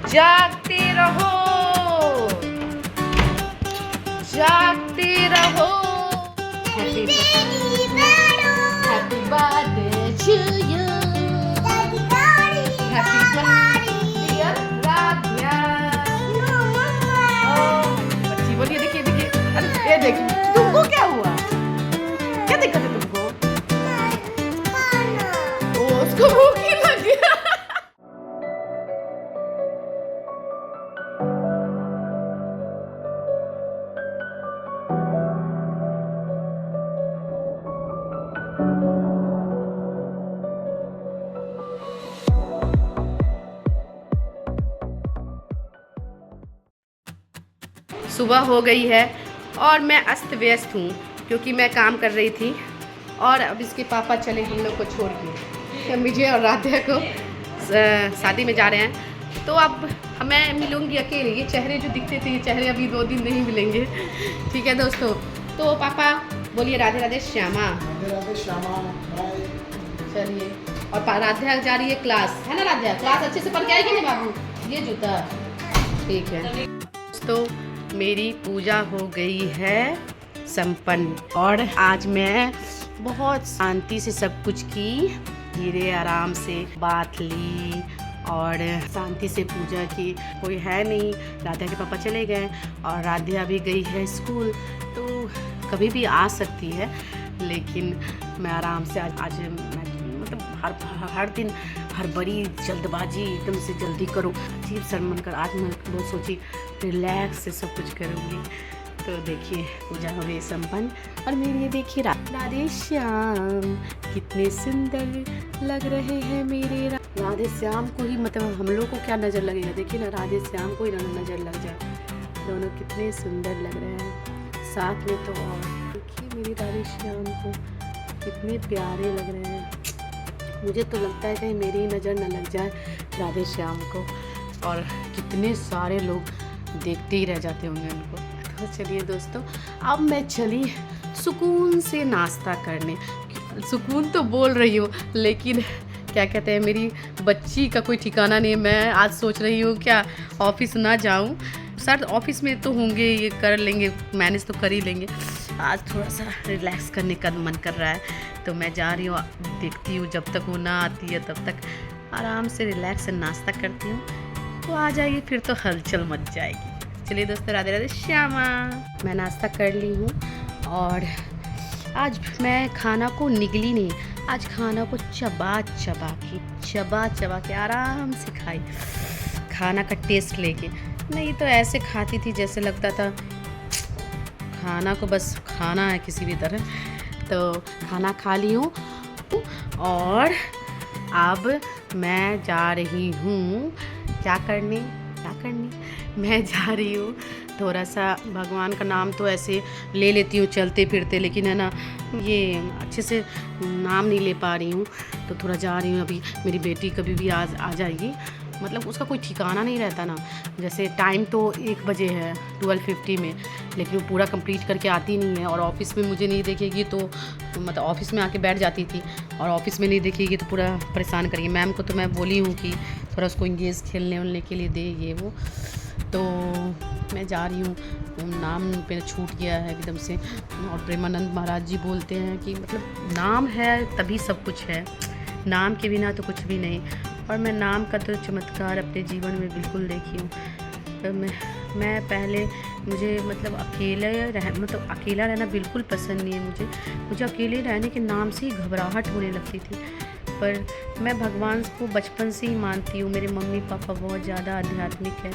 जागते रहो, जागते रहो। Happy birthday to you, happy birthday dear Radhya. बच्ची बोलिए, देखिए देखिए, अरे ये देखिए, तुमको क्या हुआ, क्या दिक्कत है तुमको? ओ, उसको भूख ही लग गया। सुबह हो गई है और मैं अस्त व्यस्त हूँ क्योंकि मैं काम कर रही थी और अब इसके पापा चले हम लोग को छोड़ के, मुझे और राध्या को शादी में जा रहे हैं। तो अब मैं मिलूँगी अकेले, ये चेहरे जो दिखते थे ये चेहरे अभी 2 दिन नहीं मिलेंगे। ठीक है दोस्तों, तो पापा बोलिए राधे राधे श्यामा। राधे श्यामा, बाय। चलिए, और राध्या जा रही है क्लास, है ना राध्या? क्लास अच्छे से पढ़ के आएगी ना बाबू? ये जूता ठीक है। तो मेरी पूजा हो गई है संपन्न और आज मैं बहुत शांति से सब कुछ की, धीरे आराम से बात ली और शांति से पूजा की। कोई है नहीं, राधा के पापा चले गए और राधा भी गई है स्कूल, तो कभी भी आ सकती है, लेकिन मैं आराम से आज मैं मतलब हर दिन हर बड़ी जल्दबाजी एकदम से जल्दी करो, अजीब शर्मन कर। आज मैं बहुत सोची रिलैक्स से सब कुछ करूँगी। तो देखिए पूजा हो गई संपन्न और मेरी ये देखिए राधे श्याम कितने सुंदर लग रहे हैं मेरे राधे श्याम को ही, मतलब हम लोग को क्या नज़र लगेगा, देखिए ना राधे श्याम को ही नज़र लग जाए। दोनों कितने सुंदर लग रहे हैं साथ में। तो और देखिए मेरी राधे श्याम को कितने प्यारे लग रहे हैं। मुझे तो लगता है कहीं मेरी नज़र न लग जाए राधे श्याम को, और कितने सारे लोग देखते ही रह जाते होंगे उनको। तो चलिए दोस्तों, अब मैं चली सुकून से नाश्ता करने। सुकून तो बोल रही हूँ, लेकिन क्या कहते हैं, मेरी बच्ची का कोई ठिकाना नहीं है। मैं आज सोच रही हूँ क्या ऑफिस ना जाऊँ। सर ऑफिस में तो होंगे, ये कर लेंगे, मैनेज तो कर ही लेंगे। आज थोड़ा सा रिलैक्स करने का मन कर रहा है, तो मैं जा रही हूँ, देखती हूँ जब तक वो ना आती है तब तक आराम से रिलैक्स से नाश्ता करती हूँ। तो आ जाएगी फिर तो हलचल मच जाएगी। चलिए दोस्तों, राधे राधे श्यामा। मैं नाश्ता कर ली हूँ और आज मैं खाना को निगली नहीं, आज खाना को चबा चबा के आराम से खाई, खाना का टेस्ट लेके। नहीं तो ऐसे खाती थी जैसे लगता था खाना को बस खाना है किसी भी तरह। तो खाना खा ली हूँ और अब मैं जा रही हूँ क्या करने मैं जा रही हूँ थोड़ा सा भगवान का नाम तो ऐसे ले लेती हूँ चलते फिरते, लेकिन है ना ये अच्छे से नाम नहीं ले पा रही हूँ। तो थोड़ा जा रही हूँ। अभी मेरी बेटी कभी भी आ जाएगी, मतलब उसका कोई ठिकाना नहीं रहता ना। जैसे टाइम तो 1 बजे है 12:50 में, लेकिन वो पूरा कंप्लीट करके आती नहीं है। और ऑफिस में मुझे नहीं देखेगी तो मतलब ऑफिस में आके बैठ जाती थी, और ऑफिस में नहीं देखेगी तो पूरा परेशान करेगी। मैम को तो मैं बोली हूँ कि थोड़ा उसको इंगेज खेलने उलने के लिए दे ये वो। तो मैं जा रही हूँ, नाम पे छूट गया है एकदम से। और प्रेमानंद महाराज जी बोलते हैं कि मतलब नाम है तभी सब कुछ है, नाम के बिना तो कुछ भी नहीं। और मैं नाम का तो चमत्कार अपने जीवन में बिल्कुल देखी हूँ। तो मैं पहले मुझे मतलब अकेला रहना बिल्कुल पसंद नहीं है। मुझे अकेले रहने के नाम से ही घबराहट होने लगती थी। पर मैं भगवान को बचपन से ही मानती हूँ। मेरे मम्मी पापा बहुत ज़्यादा आध्यात्मिक हैं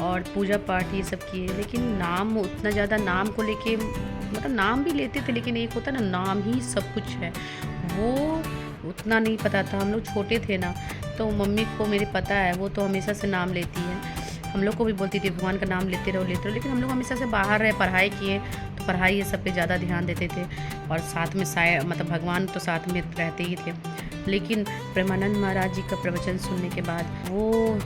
और पूजा पाठ ये सब किए, लेकिन नाम उतना ज़्यादा नाम को लेके मतलब नाम भी लेते थे, लेकिन एक होता ना नाम ही सब कुछ है, वो उतना नहीं पता था। हम लोग छोटे थे ना, तो मम्मी को मेरे पता है, वो तो हमेशा से नाम लेती है। हम लोग को भी बोलती थी भगवान का नाम लेते रहो, लेकिन हम लोग हमेशा से बाहर रहे, पढ़ाई किए, तो पढ़ाई ये सब पे ज़्यादा ध्यान देते थे। और साथ में मतलब भगवान तो साथ में रहते ही थे। लेकिन प्रेमानंद महाराज जी का प्रवचन सुनने के बाद, वो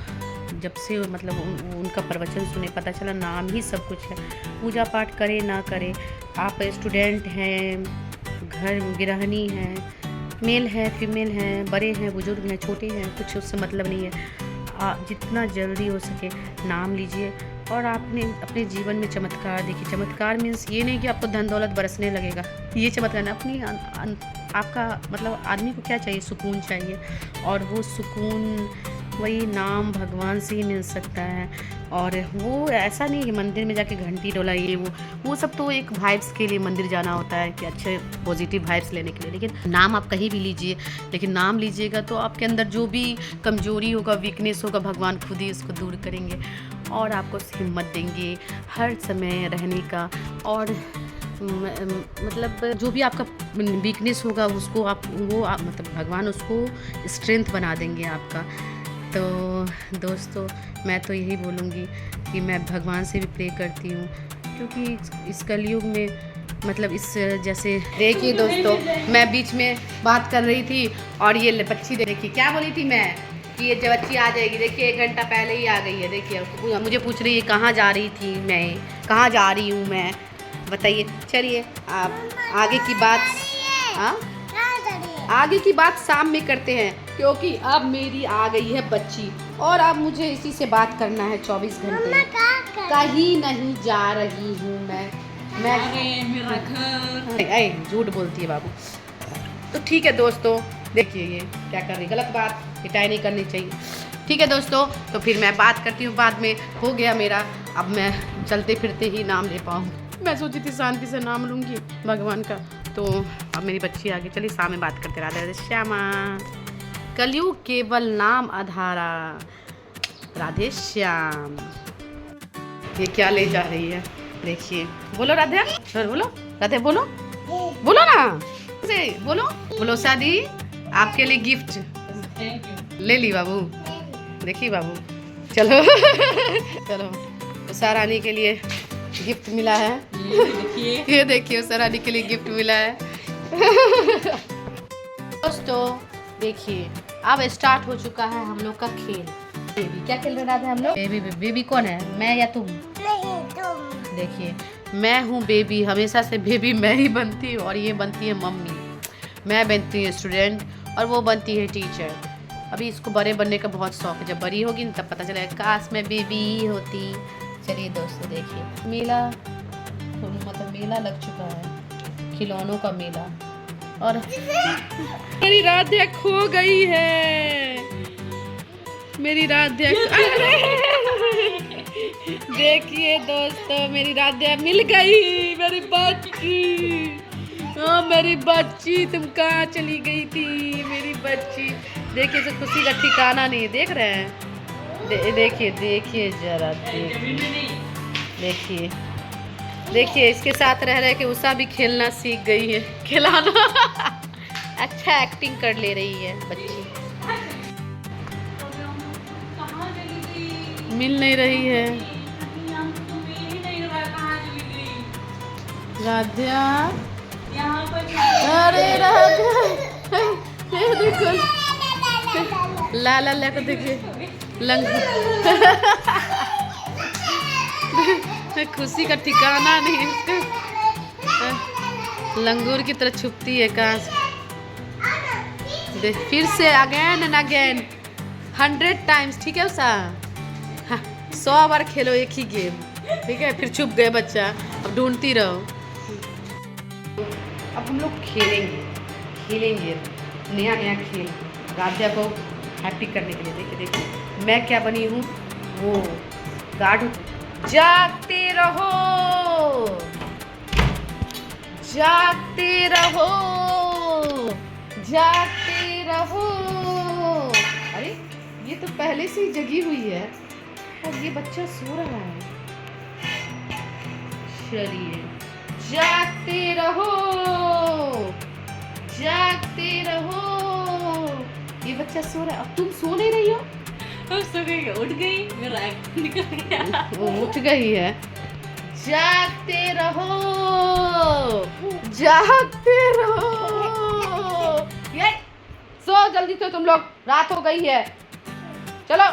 जब से मतलब उनका प्रवचन सुने, पता चला नाम ही सब कुछ है। पूजा पाठ करे ना करे, आप स्टूडेंट हैं, घर गृहिणी हैं, मेल है फीमेल हैं, बड़े हैं बुजुर्ग हैं छोटे हैं, कुछ उससे मतलब नहीं है। जितना जल्दी हो सके नाम लीजिए और आपने अपने जीवन में चमत्कार देखिए। चमत्कार मीन्स ये नहीं कि आपको धन दौलत बरसने लगेगा, ये चमत्कार ना, अपनी आपका मतलब आदमी को क्या चाहिए, सुकून चाहिए, और वो सुकून वही नाम भगवान से ही मिल सकता है। और वो ऐसा नहीं कि मंदिर में जाके घंटी डोलाइए, वो सब तो एक वाइब्स के लिए मंदिर जाना होता है कि अच्छे पॉजिटिव वाइब्स लेने के लिए। लेकिन नाम आप कहीं भी लीजिए, लेकिन नाम लीजिएगा तो आपके अंदर जो भी कमजोरी होगा, वीकनेस होगा, भगवान खुद ही उसको दूर करेंगे और आपको हिम्मत देंगे हर समय रहने का। और मतलब जो भी आपका वीकनेस होगा उसको मतलब भगवान उसको स्ट्रेंथ बना देंगे आपका। तो दोस्तों मैं तो यही बोलूँगी कि मैं भगवान से भी प्रे करती हूँ, क्योंकि इस कलयुग में मतलब इस जैसे देखिए दोस्तों, मैं बीच में बात कर रही थी और ये बच्ची देखिए क्या बोली थी मैं कि ये जब बच्ची आ जाएगी, देखिए 1 घंटा पहले ही आ गई है। देखिए मुझे पूछ रही है कहाँ जा रही थी मैं, कहाँ जा रही हूँ मैं, बताइए। चलिए आप आगे की बात शाम में करते हैं, क्योंकि अब मेरी आ गई है बच्ची और अब मुझे इसी से बात करना है 24 घंटे। कहीं नहीं जा रही हूँ मैं मेरा घर। झूठ बोलती है बाबू। तो ठीक है दोस्तों, देखिए ये क्या कर रही, गलत बात, पिटाई नहीं करनी चाहिए। ठीक है दोस्तों, तो फिर मैं बात करती हूँ बाद में। हो गया मेरा, अब मैं चलते फिरते ही नाम ले पाऊँ। मैं सोची थी शांति से नाम लूँगी भगवान का, तो अब मेरी बच्ची आ गई। चलिए शाम में बात करते। राधे राधे श्यामा। कलयुग केवल नाम आधारा, राधे श्याम। ये क्या ले जा रही है देखिए। बोलो राधे, बोलो राधे, बोलो बोलो ना, बोलो बोलो। शादी आपके लिए गिफ्ट थैंक यू। ले ली बाबू, देखिए बाबू। चलो चलो, उषा रानी के लिए गिफ्ट मिला है। ये देखिए उषा रानी के लिए गिफ्ट मिला है। दोस्तों देखिए अब स्टार्ट हो चुका है हम लोग का खेल। बेबी क्या खेल रहे थे हम लोग? बेबी कौन है, मैं या तुम? देखिए मैं हूँ बेबी, हमेशा से बेबी मैं ही बनती हूँ और ये बनती है मम्मी। मैं बनती हूँ स्टूडेंट और वो बनती है टीचर। अभी इसको बड़े बनने का बहुत शौक है, जब बड़ी होगी तब पता चलेगा काश मैं बेबी होती। चलिए दोस्तों देखिए मेला, मतलब मेला लग चुका है, खिलौनों का मेला। और मेरी राधे खो गई है, मेरी राधे। देखिए दोस्तों मेरी राधे मिल गई, मेरी बच्ची। हाँ मेरी बच्ची, तुम कहाँ चली गई थी मेरी बच्ची? देखिए तो खुशी का ठिकाना नहीं, देख रहे हैं? देखिए देखिए जरा देखिए देखिए इसके साथ रह रहे कि उषा भी खेलना सीख गई है, खिलाना। अच्छा एक्टिंग कर ले रही है बच्ची। मिल नहीं रही है राधिया। अरे राधिया देखो, लाला को देखिए खुशी का ठिकाना नहीं इसका, लंगूर की तरह छुपती है कहाँ से। फिर से अगेन एंड अगेन 100 टाइम्स, ठीक है उषा? 100 बार खेलो एक ही गेम, ठीक है? फिर छुप गए बच्चा, अब ढूंढती रहो। अब हम लोग खेलेंगे नया नया खेल राधिया को हैप्पी करने के लिए। देखिए देखिए मैं क्या बनी हूँ, वो गार्ड। जागते रहो, जागते रहो, जागते रहो। अरे ये तो पहले से ही जगी हुई है और ये बच्चा सो रहा है। चलिए जागते रहो, जागते रहो। ये बच्चा सो रहा है, अब तुम सो नहीं रही हो? सो गई, उठ गई, मेरा एक्ट निकल गया। वो उठ गई है। जागते रहो, जागते रहो। ये सो जल्दी से, तुम लोग, रात हो गई है। चलो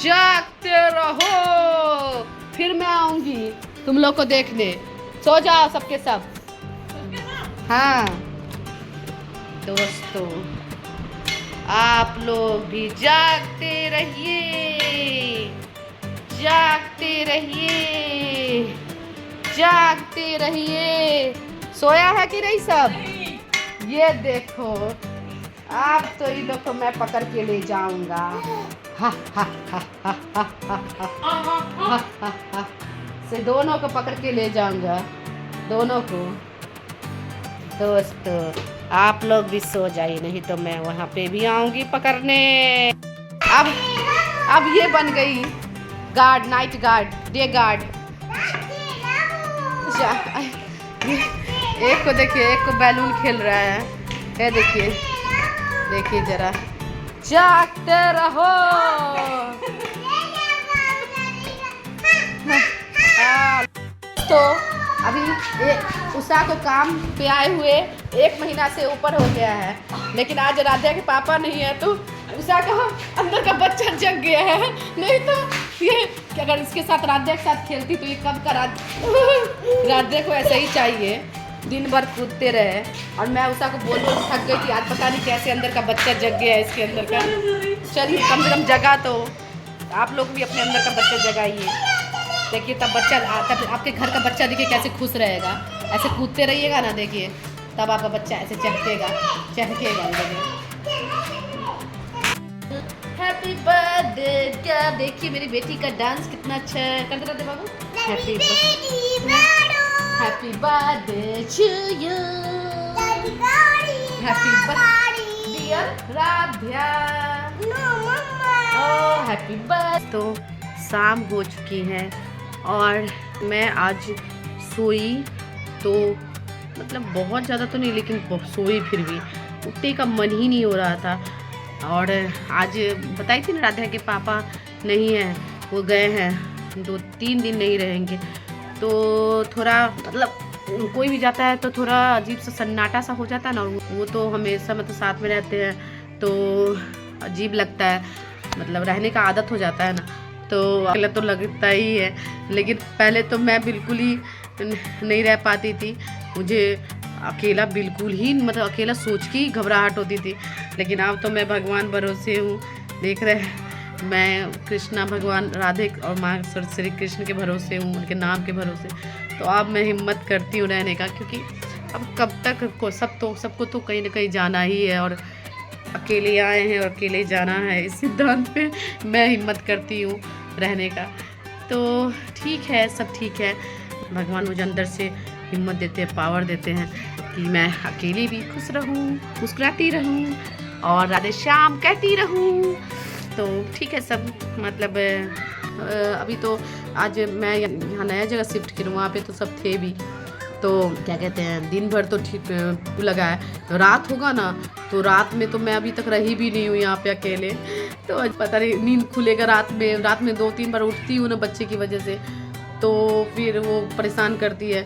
जागते रहो, फिर मैं आऊंगी तुम लोग को देखने। सो जाओ सबके सब। हाँ दोस्तों आप लोग भी जागते रहिए, जागते रहिए, जागते रहिए। सोया है कि नहीं सब? ये देखो, आप तो इन लोग को मैं पकड़ के ले जाऊंगा। हा हा हा हा हा हा हा। से दोनों को पकड़ के ले जाऊंगा, दोनों को। दोस्तों आप लोग भी सो जाइए, नहीं तो मैं वहाँ पे भी आऊंगी पकड़ने। अब ये बन गई guard, night guard, day guard. एक को देखिए, एक को बैलून खेल रहा है, ये देखिए, देखिए जरा। जागते रहो। तो अभी उषा को काम पे आए हुए 1 महीना से ऊपर हो गया है, लेकिन आज राध्या के पापा नहीं है तो उषा का अंदर का बच्चा जग गया है। नहीं तो ये कि अगर इसके साथ राध्या के साथ खेलती तो ये कब का राध्या को ऐसा ही चाहिए, दिन भर कूदते रहे। और मैं उषा को बोल थक गई कि आज पता नहीं कैसे अंदर का बच्चा जग गया है इसके अंदर का। चलिए कम से कम जगा तो आप लोग भी अपने अंदर का बच्चा जगाइए। देखिए तब बच्चा, तब आपके घर का बच्चा देखिए कैसे खुश रहेगा। ऐसे कूदते रहिएगा ना, देखिए तब आपका बच्चा ऐसे चहकेगा, चहकेगा। Happy birthday. क्या देखिए मेरी बेटी का डांस कितना अच्छा है। कर दे बाबू, happy happy birthday to you, happy birthday dear Radhya, oh happy birthday. तो शाम हो चुकी है और मैं आज सोई तो मतलब बहुत ज़्यादा तो नहीं, लेकिन सोई फिर भी उठने का मन ही नहीं हो रहा था। और आज बताई थी ना राधा के पापा नहीं है, वो गए हैं 2-3 दिन नहीं रहेंगे। तो थोड़ा मतलब कोई भी जाता है तो थोड़ा अजीब सा सन्नाटा सा हो जाता है ना। वो तो हमेशा मतलब साथ में रहते हैं तो अजीब लगता है, मतलब रहने का आदत हो जाता है ना, तो अकेला तो लगता ही है। लेकिन पहले तो मैं बिल्कुल ही नहीं रह पाती थी, मुझे अकेला बिल्कुल ही मतलब अकेला सोच के ही घबराहट होती थी। लेकिन अब तो मैं भगवान भरोसे हूँ, देख रहे हैं मैं कृष्णा भगवान राधे और माँ श्री कृष्ण के भरोसे हूँ, उनके नाम के भरोसे। तो अब मैं हिम्मत करती हूँ रहने का, क्योंकि अब कब तक सबको तो कहीं ना कहीं जाना ही है और अकेले आए हैं और अकेले जाना है, इस सिद्धांत पे मैं हिम्मत करती हूँ रहने का। तो ठीक है, सब ठीक है। भगवान मुझे अंदर से हिम्मत देते हैं, पावर देते हैं कि मैं अकेली भी खुश रहूँ, मुस्कुराती रहूँ और राधे श्याम कहती रहूँ। तो ठीक है सब, मतलब अभी तो आज मैं यहाँ नया जगह शिफ्ट की हूँ, वहाँ पे तो सब थे भी, तो क्या कहते हैं दिन भर तो ठीक लगा है। रात होगा ना तो रात में तो मैं अभी तक रही भी नहीं हूँ यहाँ पे अकेले, तो पता नहीं नींद खुलेगा रात में 2-3 बार उठती हूँ ना बच्चे की वजह से, तो फिर वो परेशान करती है।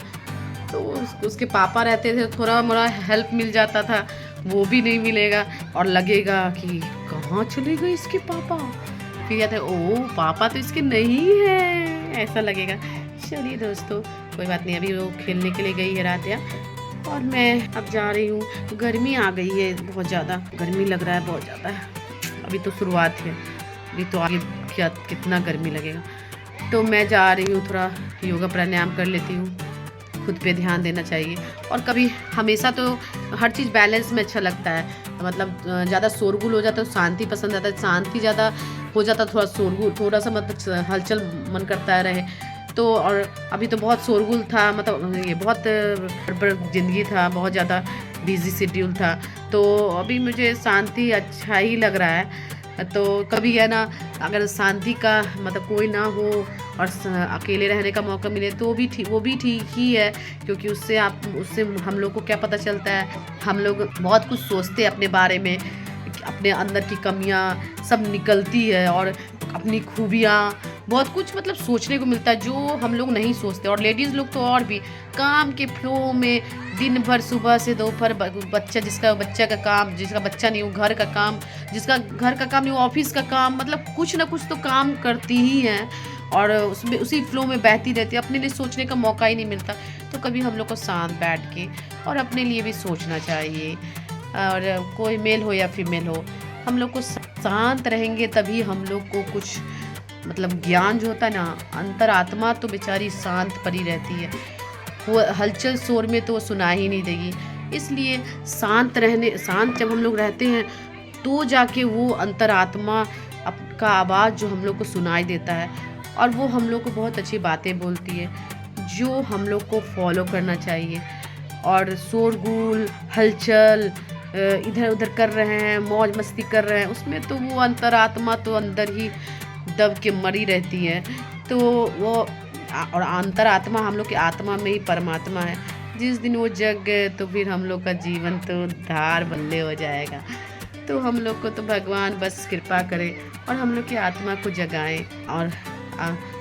तो उसके पापा रहते थे, थोड़ा मोड़ा हेल्प मिल जाता था, वो भी नहीं मिलेगा और लगेगा कि कहाँ चले गए इसके पापा। फिर कहते हैं ओ पापा तो इसके नहीं है, ऐसा लगेगा। चलिए दोस्तों कोई बात नहीं, अभी वो खेलने के लिए गई है राध्या और मैं अब जा रही हूँ। गर्मी आ गई है, बहुत ज़्यादा गर्मी लग रहा है, बहुत ज़्यादा है। अभी तो शुरुआत है, अभी तो आगे क्या कितना गर्मी लगेगा। तो मैं जा रही हूँ, थोड़ा योगा प्राणायाम कर लेती हूँ, खुद पे ध्यान देना चाहिए। और कभी हमेशा तो हर चीज़ बैलेंस में अच्छा लगता है, मतलब ज़्यादा शोरगुल हो जाता है तो शांति पसंद आता है, शांति ज़्यादा हो जाता थोड़ा शोरगुल, थोड़ा सा मतलब हलचल मन करता है रहे। तो और अभी तो बहुत शोरगुल था, मतलब ये बहुत ज़िंदगी था, बहुत ज़्यादा बिजी शेड्यूल था, तो अभी मुझे शांति अच्छा ही लग रहा है। तो कभी है ना, अगर शांति का मतलब कोई ना हो और अकेले रहने का मौका मिले तो वो भी ठीक ही है, क्योंकि उससे हम लोग को क्या पता चलता है, हम लोग बहुत कुछ सोचते हैं अपने बारे में, अपने अंदर की कमियां सब निकलती है और अपनी खूबियां बहुत कुछ मतलब सोचने को मिलता है जो हम लोग नहीं सोचते। और लेडीज़ लोग तो और भी काम के फ्लो में दिन भर सुबह से दोपहर जिसका बच्चा का काम, जिसका बच्चा नहीं वो घर का काम, जिसका घर का काम नहीं वो ऑफिस का काम, मतलब कुछ ना कुछ तो काम करती ही हैं और उसमें उसी फ्लो में बहती रहती है, अपने लिए सोचने का मौका ही नहीं मिलता। तो कभी हम लोग को शांत बैठ के और अपने लिए भी सोचना चाहिए। और कोई मेल हो या फीमेल हो, हम लोग को शांत रहेंगे तभी हम लोग को कुछ मतलब ज्ञान जो होता है ना, अंतरात्मा तो बेचारी शांत पड़ी रहती है, वो हलचल शोर में तो वो सुना ही नहीं देगी। इसलिए शांत जब हम लोग रहते हैं तो जाके वो अंतरात्मा का आवाज़ जो हम लोग को सुनाई देता है, और वो हम लोग को बहुत अच्छी बातें बोलती है जो हम लोग को फॉलो करना चाहिए। और शोरगुल हलचल इधर उधर कर रहे हैं, मौज मस्ती कर रहे हैं, उसमें तो वो अंतरात्मा तो अंदर ही दब के मरी रहती है। तो वो और अंतरात्मा हम लोग की आत्मा में ही परमात्मा है। जिस दिन वो जग गए तो फिर हम लोग का जीवन तो धार बल्ले हो जाएगा। तो हम लोग को तो भगवान बस कृपा करे और हम लोग की आत्मा को जगाएं और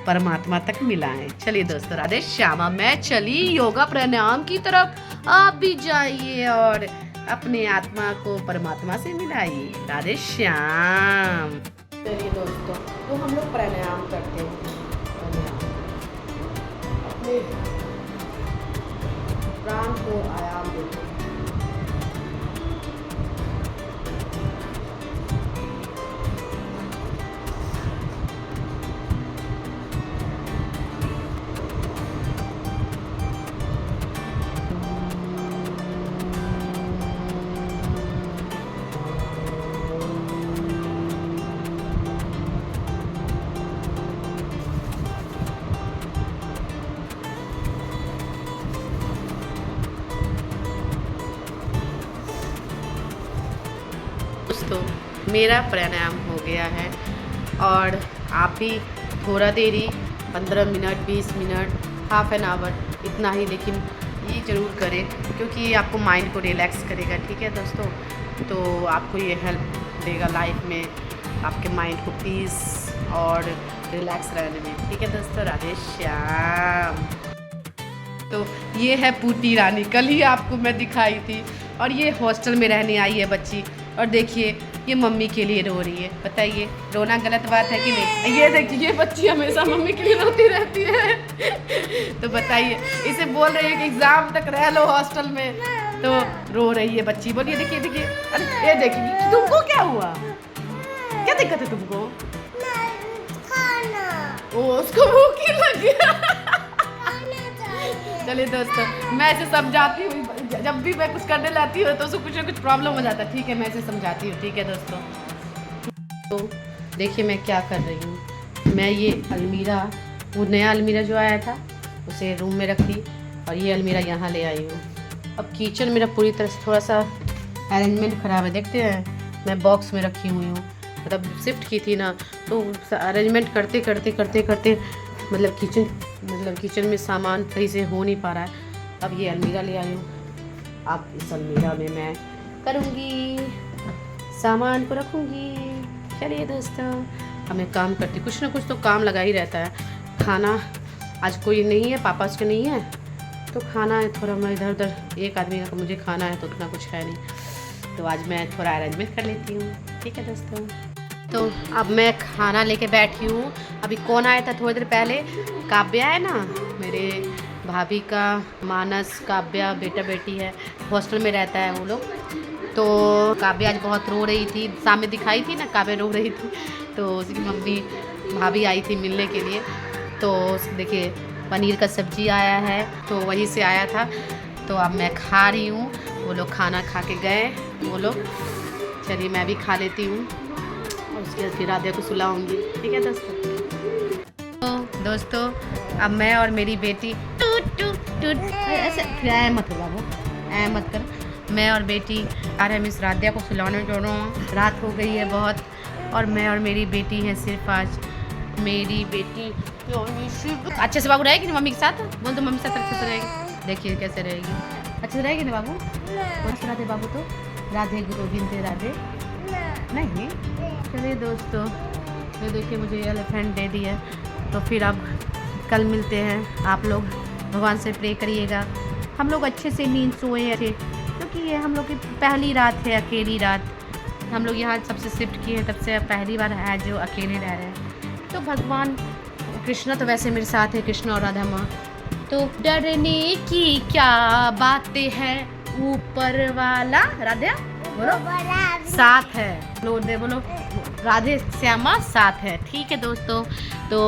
परमात्मा तक मिलाएं। चलिए दोस्तों, राधे श्यामा। मैं चली योगा प्राणायाम की तरफ, आप भी जाइए और अपने आत्मा को परमात्मा से मिलाइए। राधे श्याम। चलिए दोस्तों, तो हम लोग प्राणायाम करते हैं। अपने प्राण को आयाम देते हैं। दोस्तों, मेरा प्राणायाम हो गया है और आप भी थोड़ा देरी 15 minute 20 minute half an hour इतना ही, लेकिन ये ज़रूर करें क्योंकि ये आपको माइंड को रिलैक्स करेगा। ठीक है दोस्तों, तो आपको ये हेल्प देगा लाइफ में, आपके माइंड को पीस और रिलैक्स रहने में। ठीक है दोस्तों, राधे श्याम। तो ये है पूटी रानी, कल ही आपको मैं दिखाई थी, और ये हॉस्टल में रहने आई है बच्ची। और देखिए ये मम्मी के लिए रो रही है। बताइए रोना गलत बात है कि नहीं? ये देखिए ये बच्ची हमेशा मम्मी के लिए रोती रहती है। तो बताइए, इसे बोल रही है कि एग्ज़ाम तक रह लो हॉस्टल में, तो रो रही है बच्ची। बोलिए देखिए देखिए, अरे ये देखिए, तुमको क्या हुआ, क्या दिक्कत है तुमको? ओ उसको भूख ही लग गया। चलिए दोस्तों, मैं इसे समझाती हूँ, जब भी मैं कुछ करने लाती हूँ तो उसको कुछ ना कुछ प्रॉब्लम हो जाता है। ठीक है, मैं इसे समझाती हूँ। ठीक है दोस्तों, तो देखिए मैं क्या कर रही हूँ। मैं ये अलमीरा, वो नया अलमीरा जो आया था उसे रूम में रख दी, और ये अलमीरा यहाँ ले आई हूँ। अब किचन मेरा पूरी तरह से थोड़ा सा अरेंजमेंट ख़राब है। देखते हैं, मैं बॉक्स में रखी हुई हूँ, मतलब शिफ्ट की थी ना, तो अरेंजमेंट करते करते करते करते मतलब किचन में सामान सही से हो नहीं पा रहा है। अब ये अलमीरा ले आई हूँ। अब इस अलमीरा में मैं करूँगी, सामान को रखूँगी। चलिए दोस्तों, अब मैं काम करती, कुछ ना कुछ तो काम लगा ही रहता है। खाना आज कोई नहीं है, पापा उसके नहीं है, तो खाना है थोड़ा, मैं इधर उधर एक आदमी का मुझे खाना है तो उतना कुछ है नहीं, तो आज मैं थोड़ा अरेंजमेंट कर लेती हूँ। ठीक है दोस्तों, तो अब मैं खाना लेके बैठी हूँ। अभी कौन आया था थोड़ी देर पहले? काव्या है ना, मेरे भाभी का मानस, काव्या बेटा बेटी है, हॉस्टल में रहता है वो लोग। तो काव्या आज बहुत रो रही थी, सामने दिखाई थी ना, काव्या रो रही थी, तो उसकी मम्मी भाभी आई थी मिलने के लिए। तो देखिए पनीर का सब्जी आया है, तो वहीं से आया था, तो अब मैं खा रही हूँ। वो लोग खाना खा के गए वो लोग, चलिए मैं भी खा लेती हूँ और उसके बाद फिर राधिया को सुलाऊंगी। ठीक है दोस्तों, दोस्तों अब मैं और मेरी बेटी ऐसे ऐ मत कर बाबू, ऐ मत कर, मैं और बेटी आ रहे मिस राधिया को सुलाने दोनों। रात हो गई है बहुत, और मैं और मेरी बेटी है सिर्फ आज। मेरी बेटी अच्छे से बाबू रहेगी ना मम्मी के साथ? बोल तो मम्मी के साथ अच्छे से रहेगी। देखिए कैसे रहेगी, अच्छे से रहेगी ना बाबू? बस राधे बाबू, तो राधे गोविंद राधे नहीं। चलिए दोस्तों, ये देखिए मुझे एलिफेंट दे दी है, तो फिर अब कल मिलते हैं। आप लोग भगवान से प्रे करिएगा, हम लोग अच्छे से नींद सोए अच्छे, क्योंकि ये हम लोग की पहली रात है, अकेली रात। हम लोग यहाँ सबसे शिफ्ट किए हैं, तब से पहली बार है जो अकेले रह रहे हैं। तो भगवान कृष्णा तो वैसे मेरे साथ है, कृष्णा और राधा माँ, तो डरने की क्या बातें हैं, ऊपर वाला राधा बोलो साथ है, बोलो राधे श्यामा साथ है। ठीक है दोस्तों, तो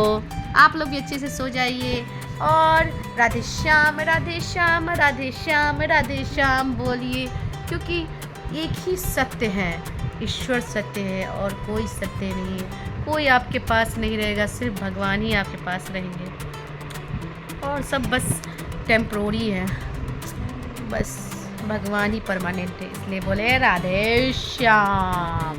आप लोग भी अच्छे से सो जाइए और राधे श्याम राधे श्याम राधे श्याम राधे श्याम बोलिए, क्योंकि एक ही सत्य है, ईश्वर सत्य है और कोई सत्य नहीं है। कोई आपके पास नहीं रहेगा, सिर्फ भगवान ही आपके पास रहेंगे और सब बस टेम्प्रोरी है, बस भगवान ही परमानेंट है। इसलिए बोले राधे श्याम।